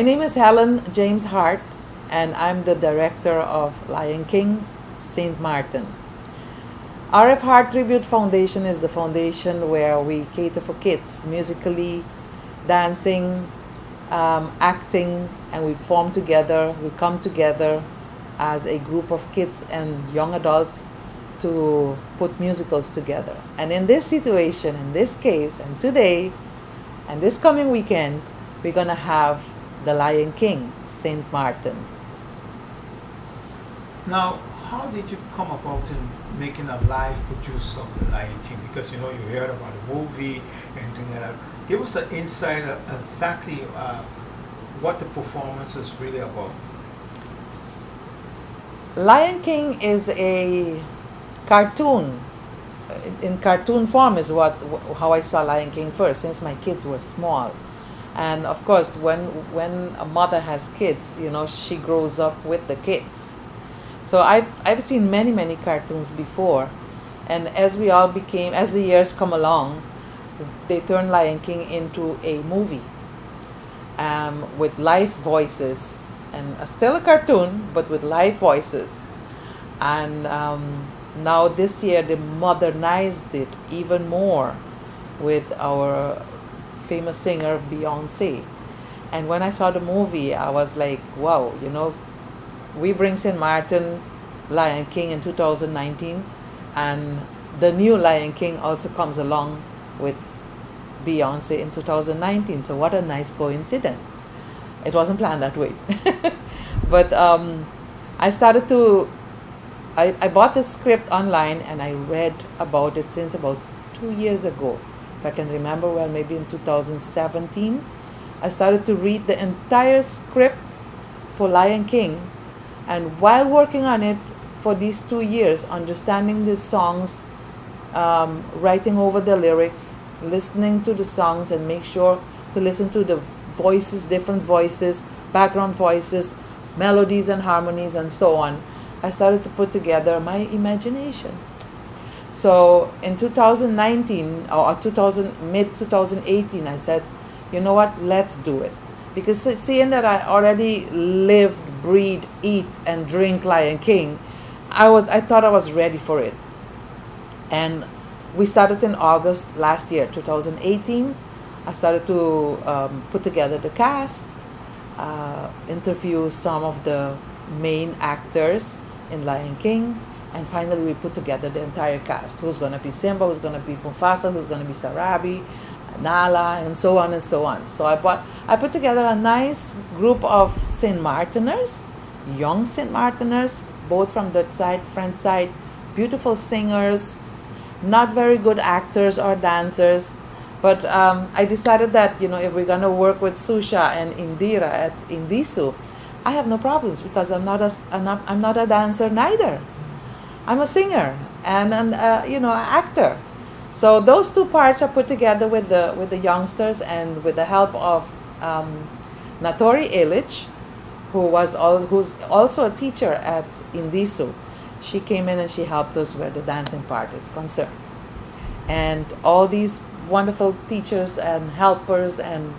My name is Helen James Hart, and I'm the director of Lion King, St. Martin. RF Hart Tribute Foundation is the foundation where we cater for kids musically, dancing, acting, and we form together, we come together as a group of kids and young adults to put musicals together. And in this situation, in this case, and today, and this coming weekend, we're going to have The Lion King, St. Martin. Now, how did you come about in making a live produce of The Lion King? Because you heard about the movie and things like that. Give us an insight of exactly what the performance is really about. Lion King is a cartoon. In cartoon form is how I saw Lion King first, since my kids were small. And of course, when a mother has kids, she grows up with the kids. So I've seen many cartoons before, and as the years come along, they turned Lion King into a movie with live voices, and still a cartoon, but with live voices. And now this year they modernized it even more with our famous singer Beyonce. And when I saw the movie, I was like, wow, we bring St. Martin Lion King in 2019, and the new Lion King also comes along with Beyonce in 2019. So what a nice coincidence. It wasn't planned that way. But I bought the script online, and I read about it since about 2 years ago. If I can remember well, maybe in 2017. I started to read the entire script for Lion King, and while working on it for these 2 years, understanding the songs, writing over the lyrics, listening to the songs, and make sure to listen to the voices, different voices, background voices, melodies and harmonies, and so on, I started to put together my imagination. So in 2019 or mid-2018, I said, you know what, let's do it. Because seeing that I already lived, breathe, eat, and drink Lion King, I thought I was ready for it. And we started in August last year, 2018. I started to put together the cast, interview some of the main actors in Lion King, and finally we put together the entire cast. Who's going to be Simba, who's going to be Mufasa, who's going to be Sarabi, Nala, and so on and so on. So I put together a nice group of St. Martiners, young St. Martiners, both from that side, French side, beautiful singers, not very good actors or dancers. But I decided that, if we're going to work with Susha and Indira at Indisu, I have no problems, because I'm not a dancer neither. I'm a singer and an actor. So those two parts are put together with the youngsters, and with the help of Natori Illich, who's also a teacher at Indisu. She came in and she helped us where the dancing part is concerned. And all these wonderful teachers and helpers and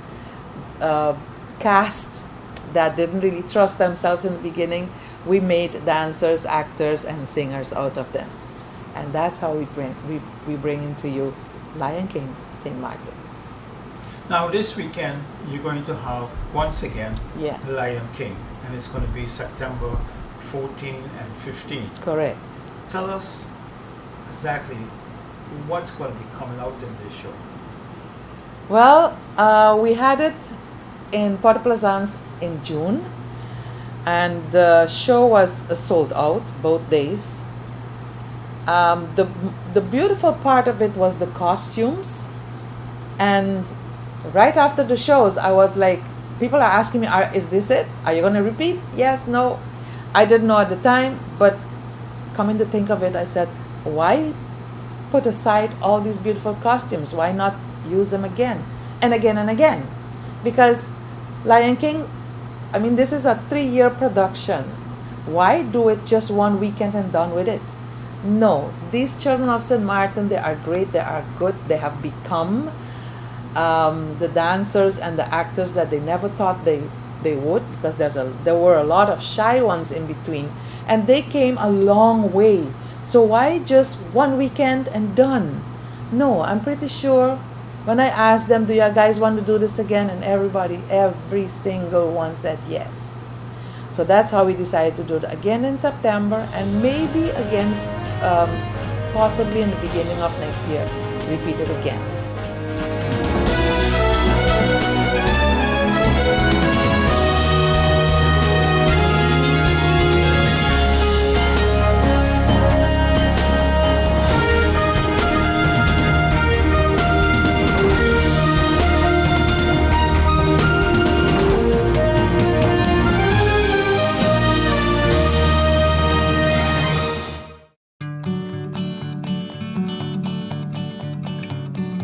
cast that didn't really trust themselves in the beginning, we made dancers, actors, and singers out of them. And that's how we bring into you Lion King, St. Martin. Now this weekend you're going to have once again Yes. The Lion King, and it's going to be September 14 and 15. Correct. Tell us exactly what's going to be coming out in this show. Well, we had it in Port Plaisance in June, and the show was sold out both days. The beautiful part of it was the costumes, and right after the shows, I was like, people are asking me, is this it? Are you going to repeat? Yes, no. I didn't know at the time, but coming to think of it, I said, why put aside all these beautiful costumes? Why not use them again and again and again? Because Lion King, this is a 3-year production. Why do it just one weekend and done with it? No, these children of St. Martin, they are great, they are good, they have become the dancers and the actors that they never thought they they would, because there were a lot of shy ones in between, and they came a long way. So why just one weekend and done? No, I'm pretty sure when I asked them, do you guys want to do this again? And every single one said yes. So that's how we decided to do it again in September, and maybe again, possibly in the beginning of next year, repeat it again.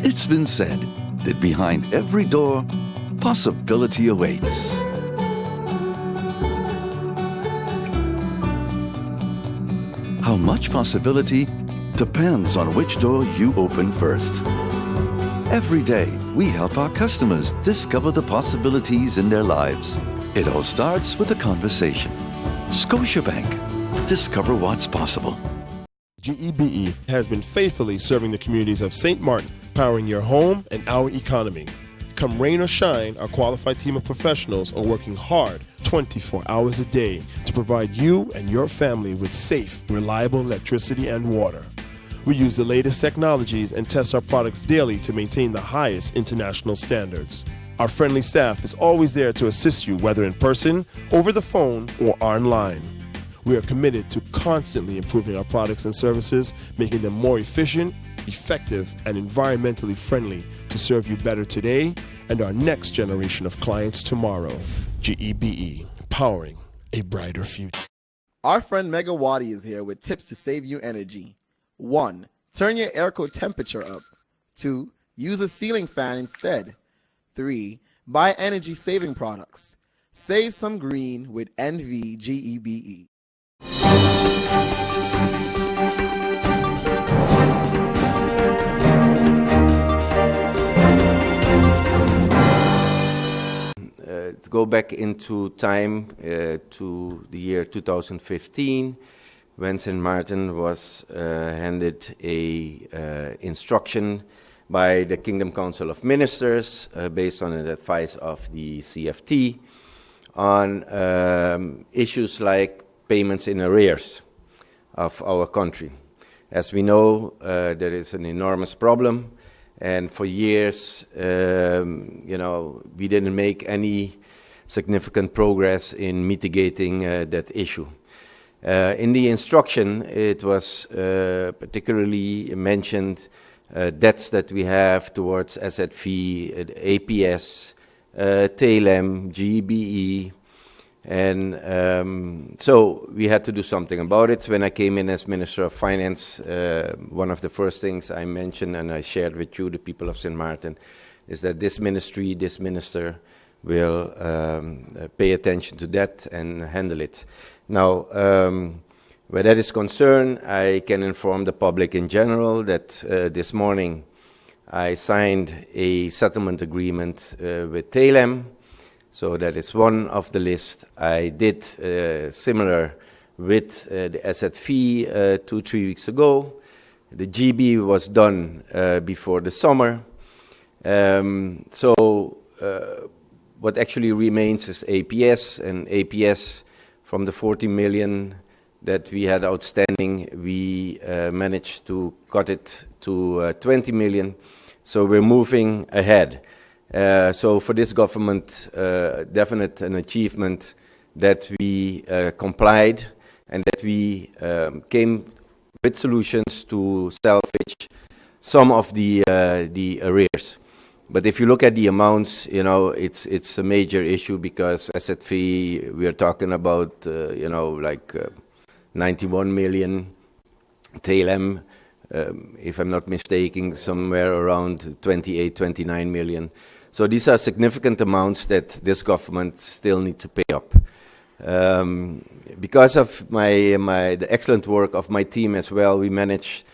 It's been said that behind every door, possibility awaits. How much possibility depends on which door you open first. Every day, we help our customers discover the possibilities in their lives. It all starts with a conversation. Scotiabank. Discover what's possible. GEBE has been faithfully serving the communities of St. Martin, powering your home and our economy. Come rain or shine, our qualified team of professionals are working hard 24 hours a day to provide you and your family with safe, reliable electricity and water. We use the latest technologies and test our products daily to maintain the highest international standards. Our friendly staff is always there to assist you, whether in person, over the phone, or online. We are committed to constantly improving our products and services, making them more efficient, effective, and environmentally friendly to serve you better today and our next generation of clients tomorrow. GEBE, powering a brighter future. Our friend Megawati is here with tips to save you energy. 1. Turn your airco temperature up. 2. Use a ceiling fan instead. 3. Buy energy-saving products. Save some green with NVGEBE. To go back into time to the year 2015, when St. Martin was handed a instruction by the Kingdom Council of Ministers, based on the advice of the CFT, on issues like payments in arrears of our country. As we know, there is an enormous problem, and for years, we didn't make any significant progress in mitigating that issue. In the instruction, it was particularly mentioned debts that we have towards SZV, APS, TLM, GBE, and so we had to do something about it. When I came in as Minister of Finance, one of the first things I mentioned, and I shared with you, the people of St. Martin, is that this ministry, this minister, will pay attention to that and handle it. Now, where that is concerned, I can inform the public in general that this morning I signed a settlement agreement with TLM, so that is one of the list. I did similar with the SZV 2-3 weeks ago. The GB was done before the summer. What actually remains is APS, and APS, from the 40 million that we had outstanding, we managed to cut it to 20 million. So we're moving ahead. So for this government, definite an achievement that we complied and that we came with solutions to salvage some of the arrears. But if you look at the amounts, it's a major issue, because SZV, we are talking about, 91 million. TLM, if I'm not mistaken, somewhere around 28, 29 million. So these are significant amounts that this government still need to pay up. Because of the excellent work of my team as well, we managed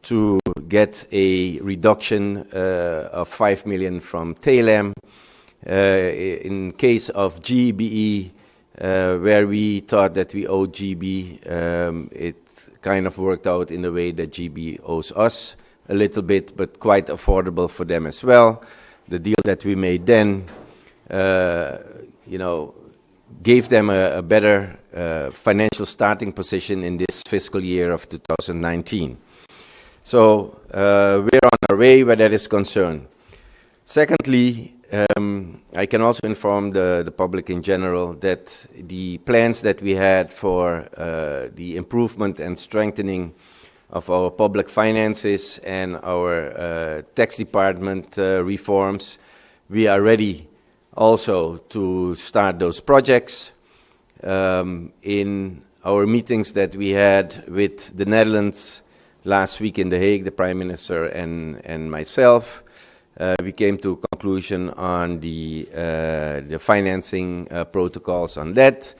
to get a reduction of 5 million from TLM, In case of GBE, where we thought that we owed GB, it kind of worked out in the way that GB owes us a little bit, but quite affordable for them as well. The deal that we made then, gave them a better financial starting position in this fiscal year of 2019. So we're on our way where that is concerned. Secondly, I can also inform the public in general that the plans that we had for the improvement and strengthening of our public finances and our tax department reforms, we are ready also to start those projects. In our meetings that we had with the Netherlands last week in The Hague, the Prime Minister and myself, we came to a conclusion on the financing protocols on that.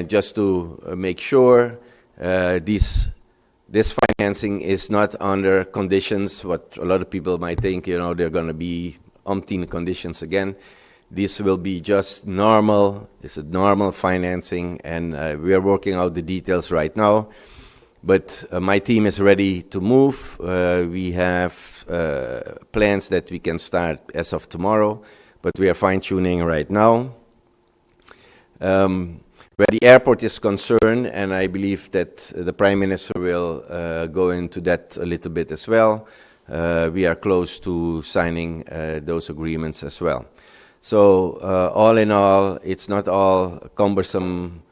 Just to make sure this financing is not under conditions, what a lot of people might think, there are going to be umpteen conditions again. This will be just normal, it's a normal financing, and we are working out the details right now. But my team is ready to move. We have plans that we can start as of tomorrow, but we are fine-tuning right now. Where the airport is concerned, and I believe that the Prime Minister will go into that a little bit as well, we are close to signing those agreements as well. So all in all, it's not all cumbersome,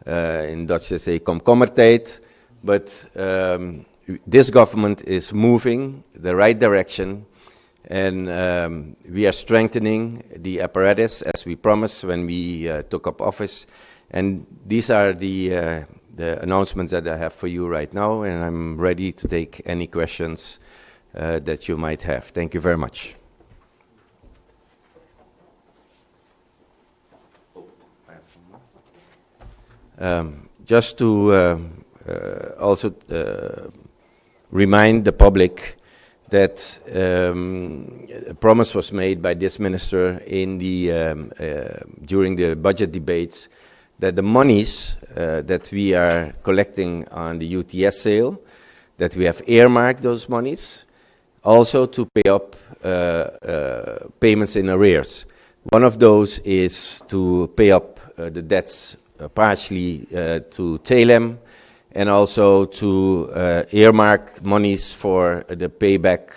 in Dutch they say komkommertijd, but this government is moving the right direction, and we are strengthening the apparatus as we promised when we took up office. And these are the announcements that I have for you right now, and I'm ready to take any questions that you might have. Thank you very much. Just to also remind the public that a promise was made by this minister in during the budget debates that the monies that we are collecting on the UTS sale, that we have earmarked those monies also to pay up payments in arrears. One of those is to pay up the debts partially to TALEM, and also to earmark monies for the payback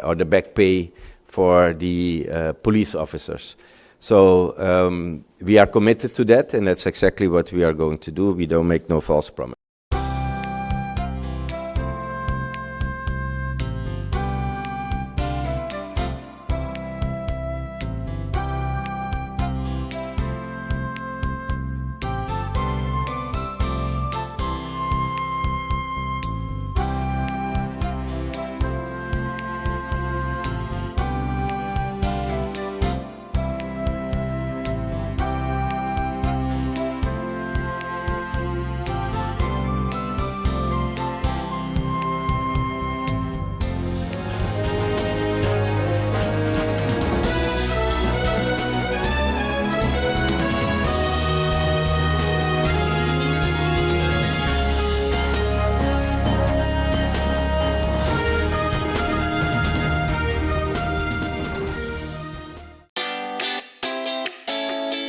or the back pay for the police officers. So we are committed to that, and that's exactly what we are going to do. We don't make no false promise.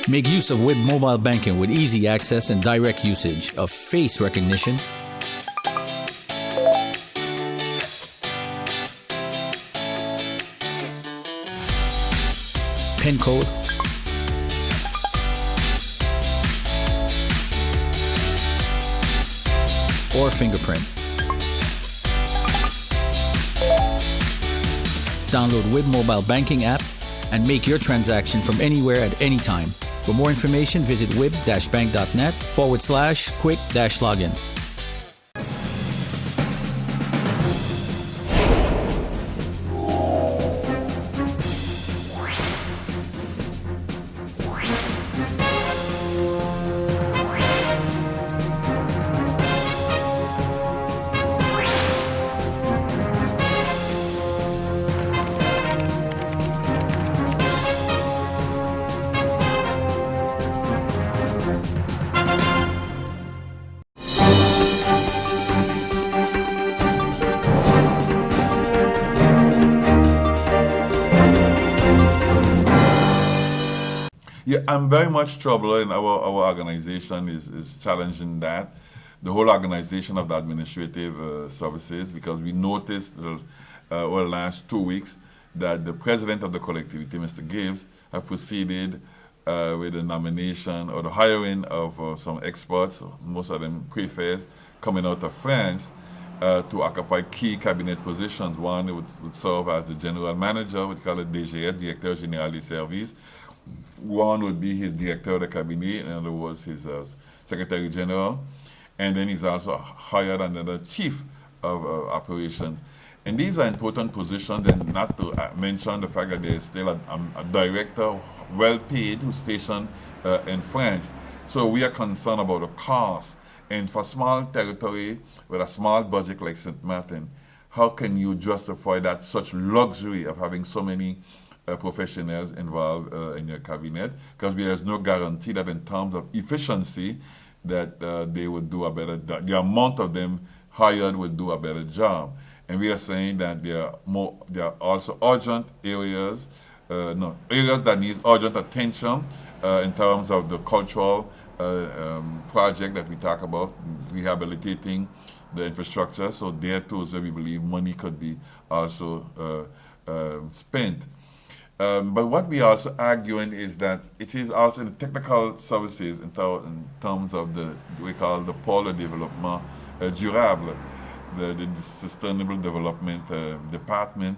Make use of WIB mobile banking with easy access and direct usage of face recognition, PIN code, or fingerprint. Download WIB mobile banking app and make your transaction from anywhere at any time. For more information, visit wib-bank.net/quick-login. I'm very much troubled, and our organization is challenging that, the whole organization of the administrative services, because we noticed over the last 2 weeks that the president of the collectivity, Mr. Gibbs, have proceeded with the nomination or the hiring of some experts, most of them prefects, coming out of France to occupy key cabinet positions. One would serve as the general manager, which we call it DGS, Directeur Général des Services. One would be his director of the cabinet, in other words, his secretary general. And then he's also hired another chief of operations. And these are important positions, and not to mention the fact that there's still a director, well paid, who's stationed in France. So we are concerned about the cost. And for small territory with a small budget like St. Martin, how can you justify that such luxury of having so many professionals involved in your cabinet? Because there is no guarantee that in terms of efficiency that they would do a better job. The amount of them hired would do a better job. And we are saying that there are also urgent areas, areas that need urgent attention in terms of the cultural project that we talk about, rehabilitating the infrastructure. So there too is where we believe money could be also spent. But what we are also arguing is that it is also in the technical services in terms of the we call the pôle de développement durable, the sustainable development department,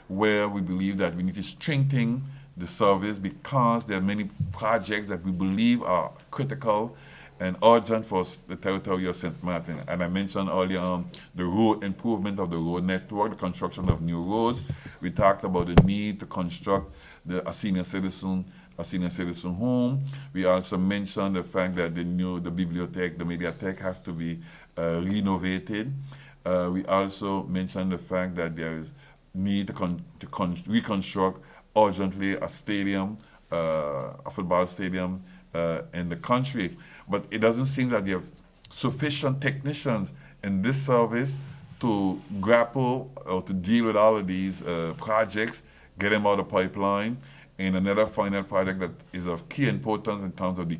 where we believe that we need to strengthen the service because there are many projects that we believe are critical and urgent for the territory of St. Martin. And I mentioned earlier on the road improvement of the road network, the construction of new roads. We talked about the need to construct a senior citizen home. We also mentioned the fact that the bibliothèque, the mediathèque has to be renovated. We also mentioned the fact that there is need to reconstruct urgently a stadium, a football stadium in the country. But it doesn't seem that there are sufficient technicians in this service to grapple or to deal with all of these projects, get them out of the pipeline. And another final project that is of key importance in terms of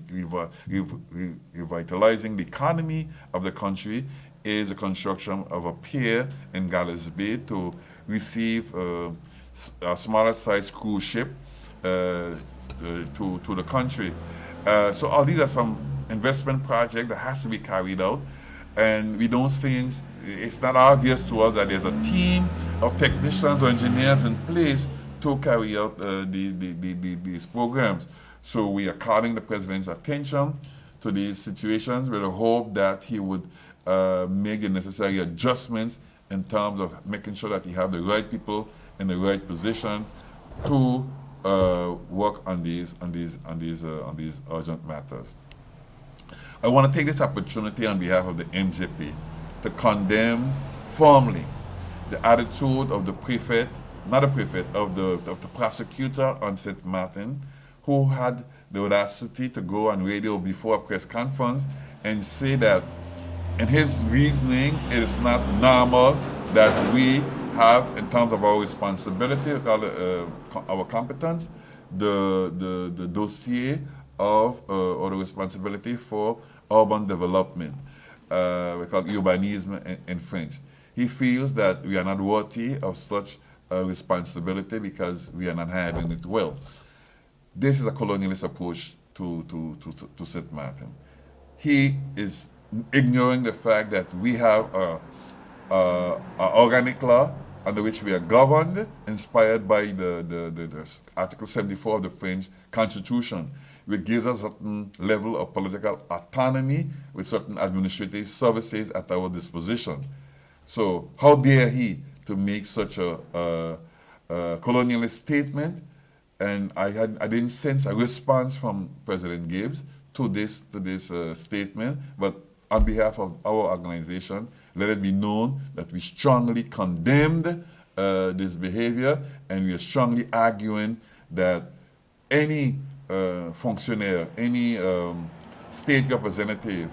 revitalizing the economy of the country is the construction of a pier in Gallows Bay to receive a smaller size cruise ship to the country. So all these are some investment projects that has to be carried out, and we don't see, it's not obvious to us that there's a team of technicians or engineers in place to carry out these programs. So we are calling the President's attention to these situations with the hope that he would make the necessary adjustments in terms of making sure that he have the right people in the right position to work on these urgent matters. I want to take this opportunity on behalf of the MJP to condemn firmly the attitude of the prefect, not the prefect, of the prosecutor on St. Martin, who had the audacity to go on radio before a press conference and say that in his reasoning it is not normal that we have, in terms of our responsibility, our competence, the dossier of or the responsibility for urban development, we call urbanism in French. He feels that we are not worthy of such responsibility because we are not handling it well. This is a colonialist approach to St. Martin. He is ignoring the fact that we have an organic law under which we are governed, inspired by the Article 74 of the French Constitution, which gives us a certain level of political autonomy with certain administrative services at our disposition. So how dare he to make such a colonialist statement? And I didn't sense a response from President Gibbs to this statement, but on behalf of our organization, let it be known that we strongly condemned this behavior, and we are strongly arguing that any functionary, any state representative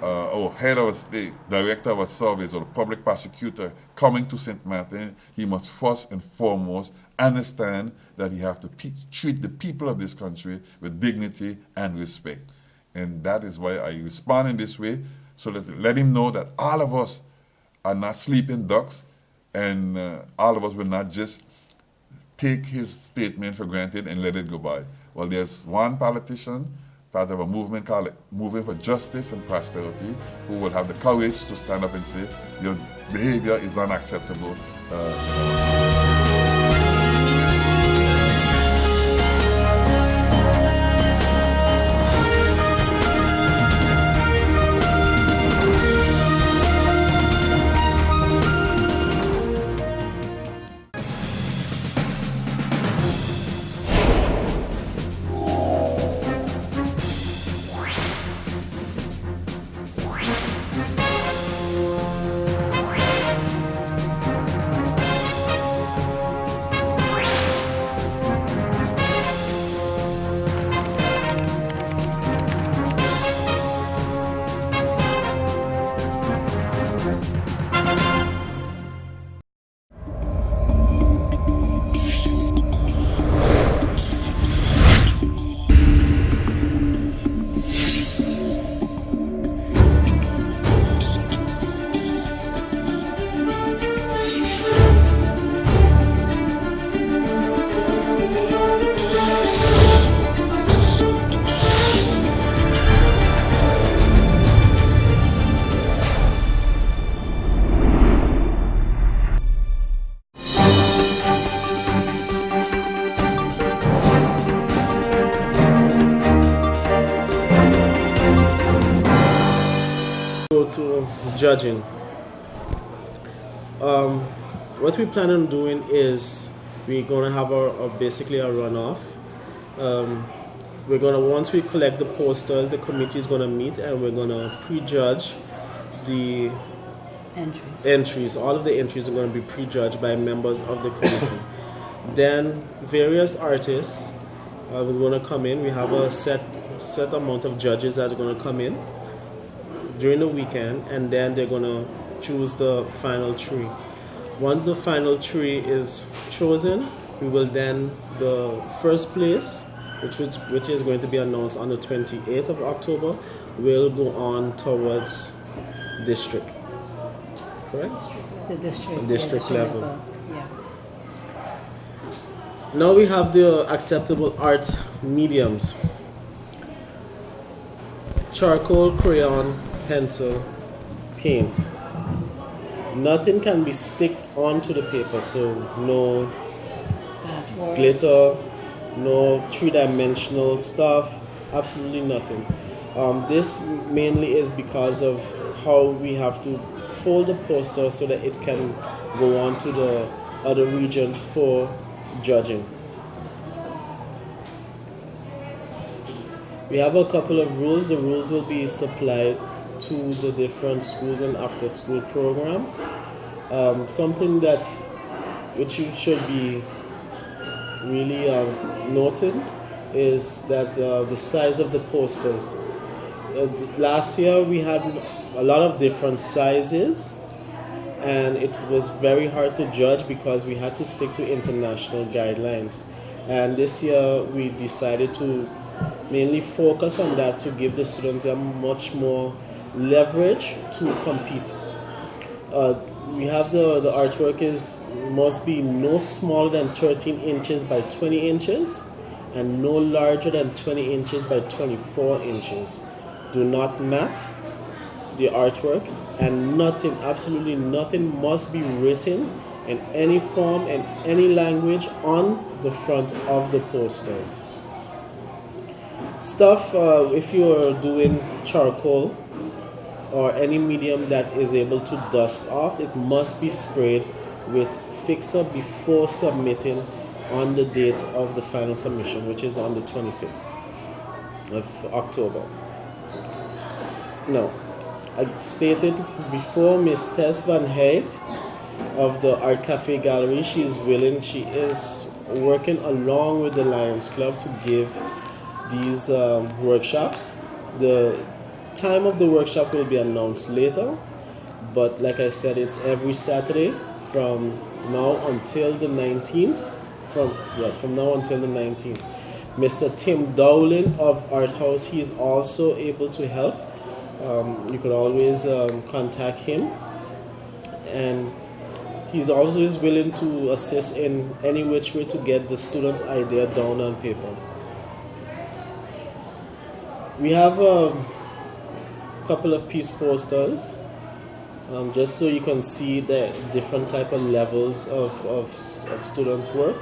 or head of the director of a service or the public prosecutor coming to St. Martin, he must first and foremost understand that he has to treat the people of this country with dignity and respect. And that is why I respond in this way, so that let him know that all of us are not sleeping ducks, and all of us will not just take his statement for granted and let it go by. Well, there's one politician, part of a movement called Moving for Justice and Prosperity, who will have the courage to stand up and say, your behavior is unacceptable. To judging. What we plan on doing is we're gonna have basically a runoff. Once we collect the posters, the committee is gonna meet and we're gonna prejudge the entries. All of the entries are gonna be prejudged by members of the committee. Then various artists are gonna come in. We have a set amount of judges that are gonna come in during the weekend, and then they're gonna choose the final three. Once the final three is chosen, we will then, the first place, which is going to be announced on the 28th of October, will go on towards district. Correct? The district. District level. Yeah. Now we have the acceptable art mediums. Charcoal, crayon, pencil, paint. Nothing can be sticked onto the paper, so no glitter, no three-dimensional stuff, absolutely nothing. This mainly is because of how we have to fold the poster so that it can go on to the other regions for judging. We have a couple of rules. The rules will be supplied to the different schools and after-school programs. Something that which you should be really noted is that the size of the posters. Last year we had a lot of different sizes, and it was very hard to judge because we had to stick to international guidelines. And this year we decided to mainly focus on that to give the students a much more leverage to compete. We have the artwork must be no smaller than 13 inches by 20 inches and no larger than 20 inches by 24 inches. Do not mat the artwork, and nothing, absolutely nothing must be written in any form, in any language on the front of the posters. Stuff, if you're doing charcoal or any medium that is able to dust off, it must be sprayed with fixer before submitting on the date of the final submission, which is on the 25th of October. Now, I stated before, Ms. Tess Van Heid of the Art Cafe Gallery, she is working along with the Lions Club to give these workshops. The time of the workshop will be announced later, but like I said, it's every Saturday from now until the 19th. From now until the 19th. Mr. Tim Dowling of Art House, he's also able to help. You could always contact him, and he's always willing to assist in any which way to get the student's idea down on paper. We have a couple of piece posters, just so you can see the different type of levels of students' work.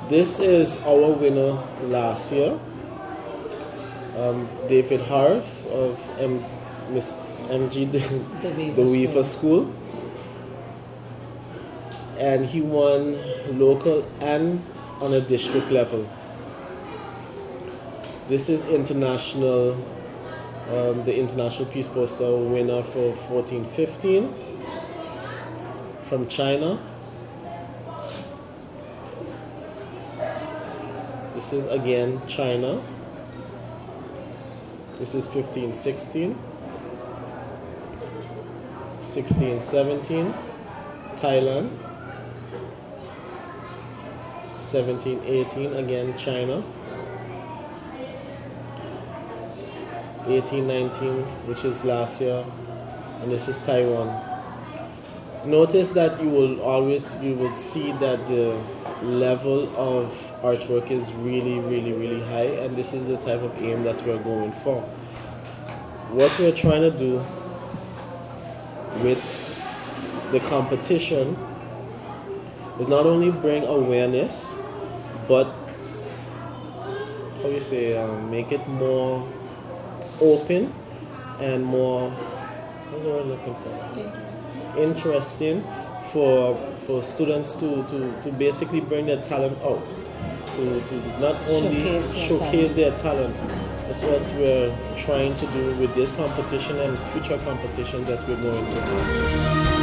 This is our winner last year, David Harv of MG the Weaver School. And he won local and on a district level. This is international, the International Peace Poster winner for 14-15 from China. This is again China. This is 15-16, 16-17, Thailand, 17-18, again China, 18-19, which is last year, and this is Taiwan. Notice that you will see that the level of artwork is really, really, really high, and this is the type of aim that we're going for. What we're trying to do with the competition is not only bring awareness, but make it more open and more, what's the word I'm looking for? Interesting for students to basically bring their talent out, to not only showcase their talent. That's what we're trying to do with this competition and future competitions that we're going to do.